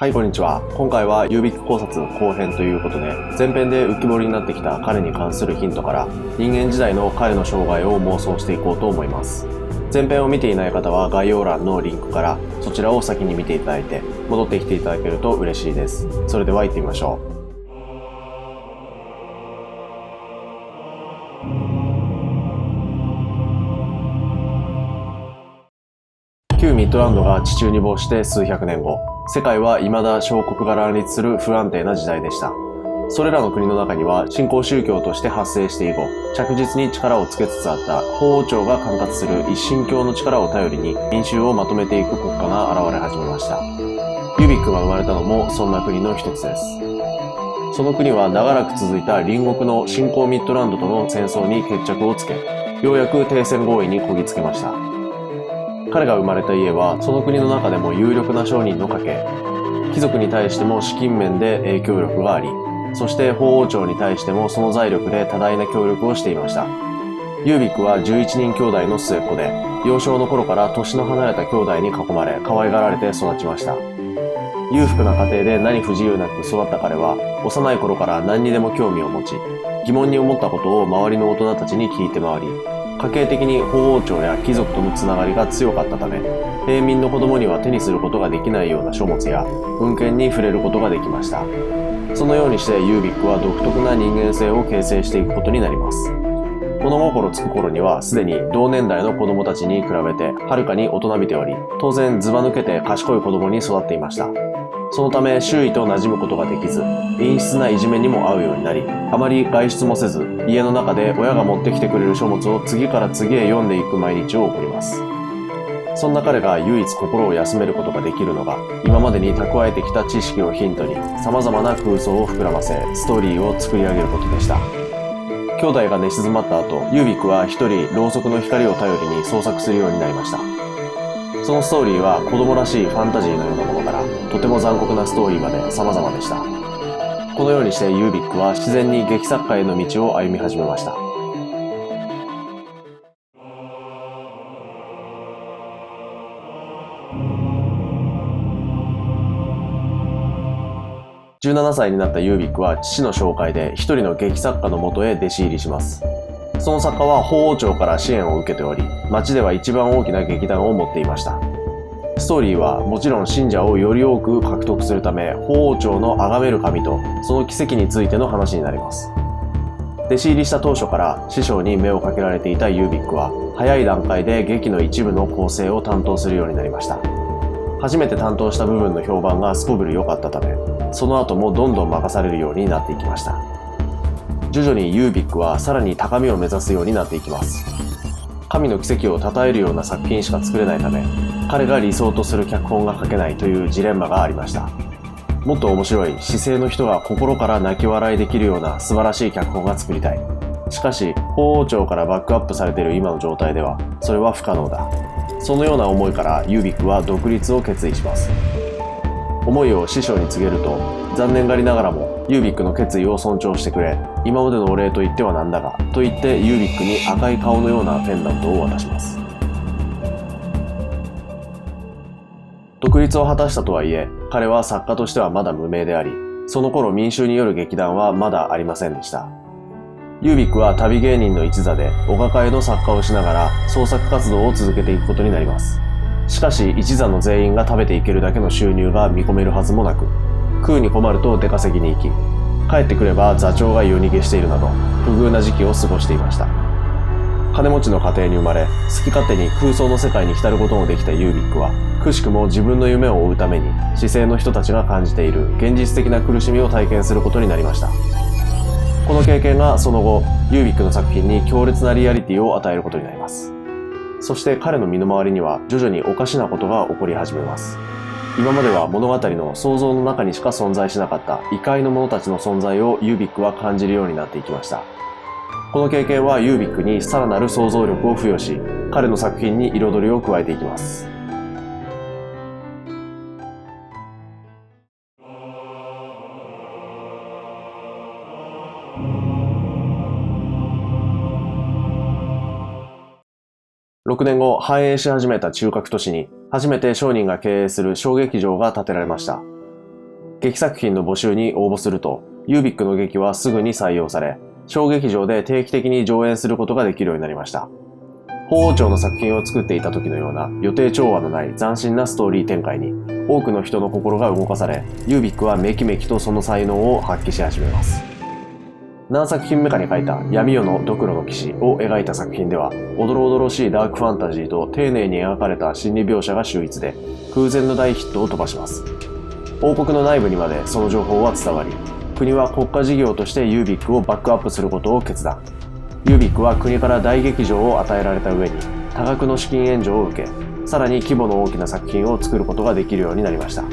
はい、こんにちは。今回はユービック考察後編ということで、前編で浮き彫りになってきた彼に関するヒントから、人間時代の彼の生涯を妄想していこうと思います。前編を見ていない方は概要欄のリンクからそちらを先に見ていただいて、戻ってきていただけると嬉しいです。それでは行ってみましょう。旧ミッドランドが地中に没して数百年後、世界は未だ小国が乱立する不安定な時代でした。それらの国の中には新興宗教として発生して以後、着実に力をつけつつあった法王朝が管轄する一神教の力を頼りに民衆をまとめていく国家が現れ始めました。ユービックが生まれたのもそんな国の一つです。その国は長らく続いた隣国の新興ミッドランドとの戦争に決着をつけ、ようやく停戦合意にこぎつけました。彼が生まれた家はその国の中でも有力な商人の家系。貴族に対しても資金面で影響力があり、そして法王朝に対してもその財力で多大な協力をしていました。ユービックは11人兄弟の末っ子で、幼少の頃から年の離れた兄弟に囲まれ可愛がられて育ちました。裕福な家庭で何不自由なく育った彼は、幼い頃から何にでも興味を持ち、疑問に思ったことを周りの大人たちに聞いて回り、家系的に法王朝や貴族とのつながりが強かったため、平民の子供には手にすることができないような書物や文献に触れることができました。そのようにしてユービックは独特な人間性を形成していくことになります。物心つく頃にはすでに同年代の子供たちに比べてはるかに大人びており、当然ずば抜けて賢い子供に育っていました。そのため周囲と馴染むことができず、陰湿ないじめにも遭うようになり、あまり外出もせず、家の中で親が持ってきてくれる書物を次から次へ読んでいく毎日を送ります。そんな彼が唯一心を休めることができるのが、今までに蓄えてきた知識をヒントに様々な空想を膨らませ、ストーリーを作り上げることでした。兄弟が寝静まった後、ユービックは一人ろうそくの光を頼りに創作するようになりました。そのストーリーは子供らしいファンタジーのようなものから、とても残酷なストーリーまで様々でした。このようにしてユービックは自然に劇作家への道を歩み始めました。17歳になったユービックは父の紹介で一人の劇作家のもとへ弟子入りします。その作家は法王朝から支援を受けており、町では一番大きな劇団を持っていました。ストーリーはもちろん信者をより多く獲得するため、法王朝の崇める神とその奇跡についての話になります。弟子入りした当初から師匠に目をかけられていたユービックは、早い段階で劇の一部の構成を担当するようになりました。初めて担当した部分の評判がすこぶる良かったため、その後もどんどん任されるようになっていきました。徐々にユービックはさらに高みを目指すようになっていきます。神の奇跡を称えるような作品しか作れないため、彼が理想とする脚本が書けないというジレンマがありました。もっと面白い姿勢の人が心から泣き笑いできるような素晴らしい脚本が作りたい。しかし、法王朝からバックアップされている今の状態では、それは不可能だ。そのような思いからユービックは独立を決意します。思いを師匠に告げると、残念がりながらもユービックの決意を尊重してくれ、今までのお礼と言ってはなんだが、と言ってユービックに赤い顔のようなペンダントを渡します。独立を果たしたとはいえ、彼は作家としてはまだ無名であり、その頃民衆による劇団はまだありませんでした。ユービックは旅芸人の一座でお抱えの作家をしながら創作活動を続けていくことになります。しかし一座の全員が食べていけるだけの収入が見込めるはずもなく、食うに困ると出稼ぎに行き、帰ってくれば座長が夜逃げしているなど不遇な時期を過ごしていました。金持ちの家庭に生まれ、好き勝手に空想の世界に浸ることもできたユービックは、くしくも自分の夢を追うために市井の人たちが感じている現実的な苦しみを体験することになりました。この経験がその後、ユービックの作品に強烈なリアリティを与えることになります。そして彼の身の回りには徐々におかしなことが起こり始めます。今までは物語の想像の中にしか存在しなかった異界の者たちの存在をユービックは感じるようになっていきました。この経験はユービックにさらなる想像力を付与し、彼の作品に彩りを加えていきます。6年後、繁栄し始めた中核都市に、初めて商人が経営する小劇場が建てられました。劇作品の募集に応募すると、ユービックの劇はすぐに採用され、小劇場で定期的に上演することができるようになりました。鳳凰町の作品を作っていた時のような予定調和のない斬新なストーリー展開に多くの人の心が動かされ、ユービックはめきめきとその才能を発揮し始めます。何作品目かに書いた闇夜のドクロの騎士を描いた作品では、おどろおどろしいダークファンタジーと丁寧に描かれた心理描写が秀逸で、空前の大ヒットを飛ばします。王国の内部にまでその情報は伝わり、国は国家事業としてユービックをバックアップすることを決断。ユービックは国から大劇場を与えられた上に多額の資金援助を受け、さらに規模の大きな作品を作ることができるようになりました。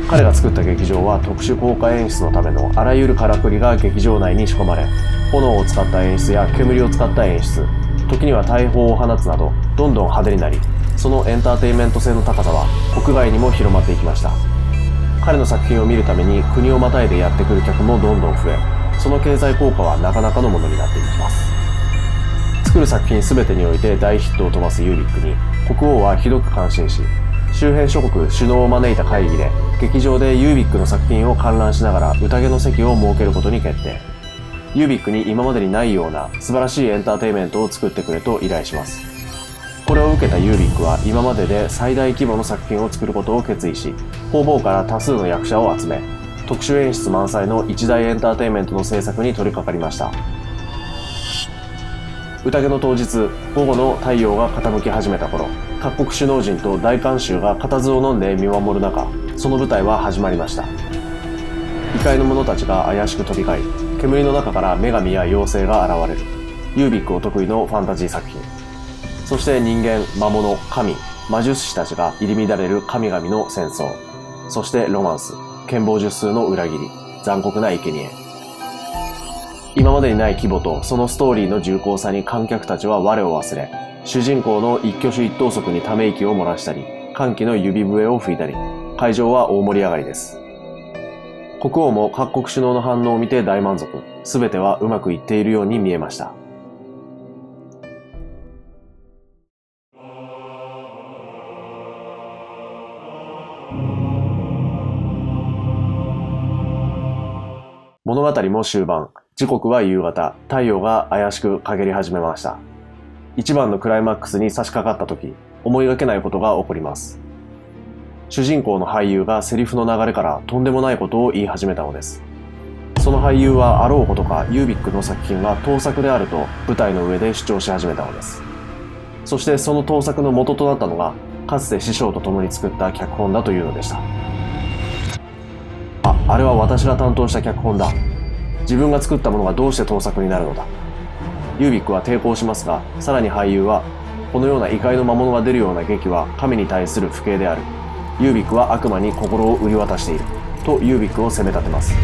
彼が作った劇場は特殊効果演出のためのあらゆるからくりが劇場内に仕込まれ、炎を使った演出や煙を使った演出、時には大砲を放つなどどんどん派手になり、そのエンターテインメント性の高さは国外にも広まっていきました。彼の作品を見るために国をまたいでやってくる客もどんどん増え、その経済効果はなかなかのものになっていきます。作る作品全てにおいて大ヒットを飛ばすユービックに国王はひどく感心し、周辺諸国首脳を招いた会議で劇場でユービックの作品を観覧しながら宴の席を設けることに決定。ユービックに今までにないような素晴らしいエンターテインメントを作ってくれと依頼します。これを受けたユービックは今までで最大規模の作品を作ることを決意し、方々から多数の役者を集め、特殊演出満載の一大エンターテインメントの制作に取り掛かりました。宴の当日、午後の太陽が傾き始めた頃、各国首脳陣と大観衆が固唾を飲んで見守る中、その舞台は始まりました。異界の者たちが怪しく飛び交い、煙の中から女神や妖精が現れる。ユービックお得意のファンタジー作品。そして人間、魔物、神、魔術師たちが入り乱れる神々の戦争。そしてロマンス、剣謀術数の裏切り、残酷な生贄。今までにない規模とそのストーリーの重厚さに観客たちは我を忘れ、主人公の一挙手一投足にため息を漏らしたり、歓喜の指笛を吹いたり、会場は大盛り上がりです。国王も各国首脳の反応を見て大満足。すべてはうまくいっているように見えました。物語も終盤、時刻は夕方、太陽が怪しく陰り始めました。一番のクライマックスに差し掛かった時、思いがけないことが起こります。主人公の俳優がセリフの流れからとんでもないことを言い始めたのです。その俳優はあろうことかユービックの作品が盗作であると舞台の上で主張し始めたのです。そしてその盗作の元となったのが、かつて師匠と共に作った脚本だというのでした。あれは私が担当した脚本だ。自分が作ったものがどうして盗作になるのだ。ユービックは抵抗しますが、さらに俳優は、このような異界の魔物が出るような劇は神に対する不敬である。ユービックは悪魔に心を売り渡している。とユービックを責め立てます。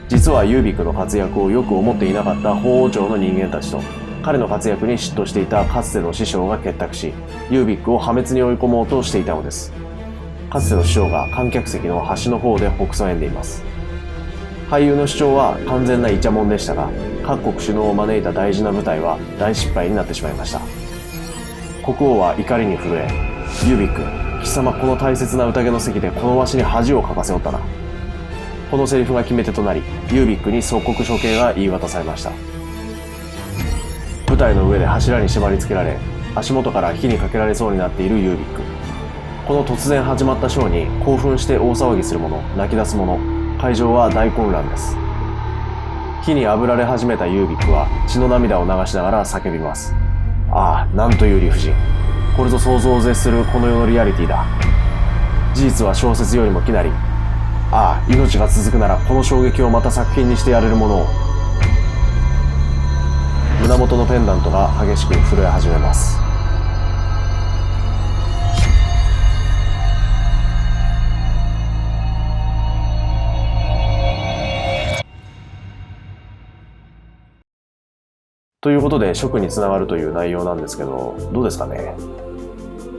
実はユービックの活躍をよく思っていなかった鳳凰町の人間たちと、彼の活躍に嫉妬していたかつての師匠が結託し、ユービックを破滅に追い込もうとしていたのです。かつての師匠が観客席の端の方でほくそ笑んでいます。俳優の主張は完全なイチャモンでしたが、各国首脳を招いた大事な舞台は大失敗になってしまいました。国王は怒りに震え、ユービック、貴様この大切な宴の席でこのわしに恥をかかせおったな。このセリフが決め手となり、ユービックに即刻処刑が言い渡されました。舞台の上で柱に縛り付けられ、足元から火にかけられそうになっているユービック。この突然始まったショーに興奮して大騒ぎする者、泣き出す者、会場は大混乱です。火に炙られ始めたユービックは血の涙を流しながら叫びます。ああ、なんという理不尽。これぞ想像を絶するこの世のリアリティだ。事実は小説よりも奇なり。ああ、命が続くならこの衝撃をまた作品にしてやれるものを。胸元のペンダントが激しく震え始めます。ということで、食につながるという内容なんですけど、どうですかね。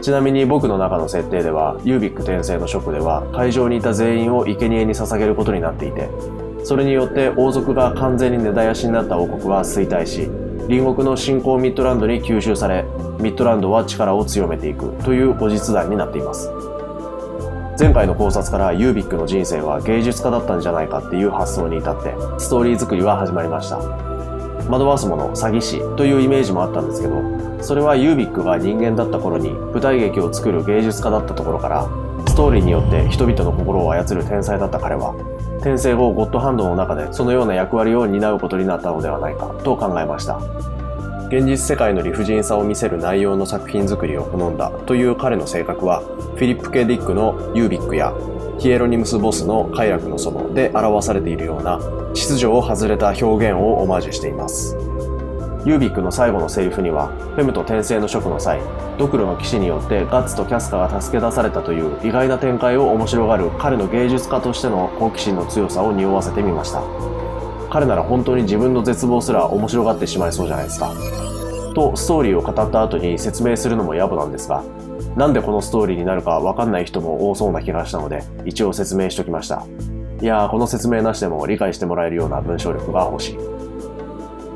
ちなみに僕の中の設定では、ユービック転生の食では、会場にいた全員を生贄に捧げることになっていて、それによって王族が完全に根絶やしになった王国は衰退し、隣国の新興ミッドランドに吸収され、ミッドランドは力を強めていくという後日談になっています。前回の考察からユービックの人生は芸術家だったんじゃないかっていう発想に至ってストーリー作りは始まりました。惑わす者、詐欺師というイメージもあったんですけど、それはユービックが人間だった頃に舞台劇を作る芸術家だったところから、ストーリーによって人々の心を操る天才だった彼は、転生後ゴッドハンドの中でそのような役割を担うことになったのではないかと考えました。現実世界の理不尽さを見せる内容の作品作りを好んだという彼の性格は、フィリップ・K・ディックのユービックやヒエロニムス・ボスの快楽の園で表されているような秩序を外れた表現をオマージュしています。ユービックの最後のセリフには、フェムと転生の職の際、ドクロの騎士によってガッツとキャスカが助け出されたという意外な展開を面白がる彼の芸術家としての好奇心の強さを匂わせてみました。彼なら本当に自分の絶望すら面白がってしまいそうじゃないですか。とストーリーを語った後に説明するのも野暮なんですが、なんでこのストーリーになるかわかんない人も多そうな気がしたので、一応説明しときました。いやー、この説明なしでも理解してもらえるような文章力が欲しい。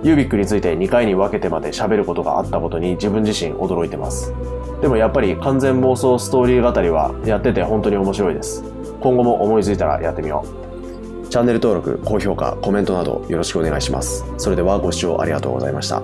ユービックについて2回に分けてまで喋ることがあったことに自分自身驚いてます。でもやっぱり完全妄想ストーリー語りはやってて本当に面白いです。今後も思いついたらやってみよう。チャンネル登録、高評価、コメントなどよろしくお願いします。それではご視聴ありがとうございました。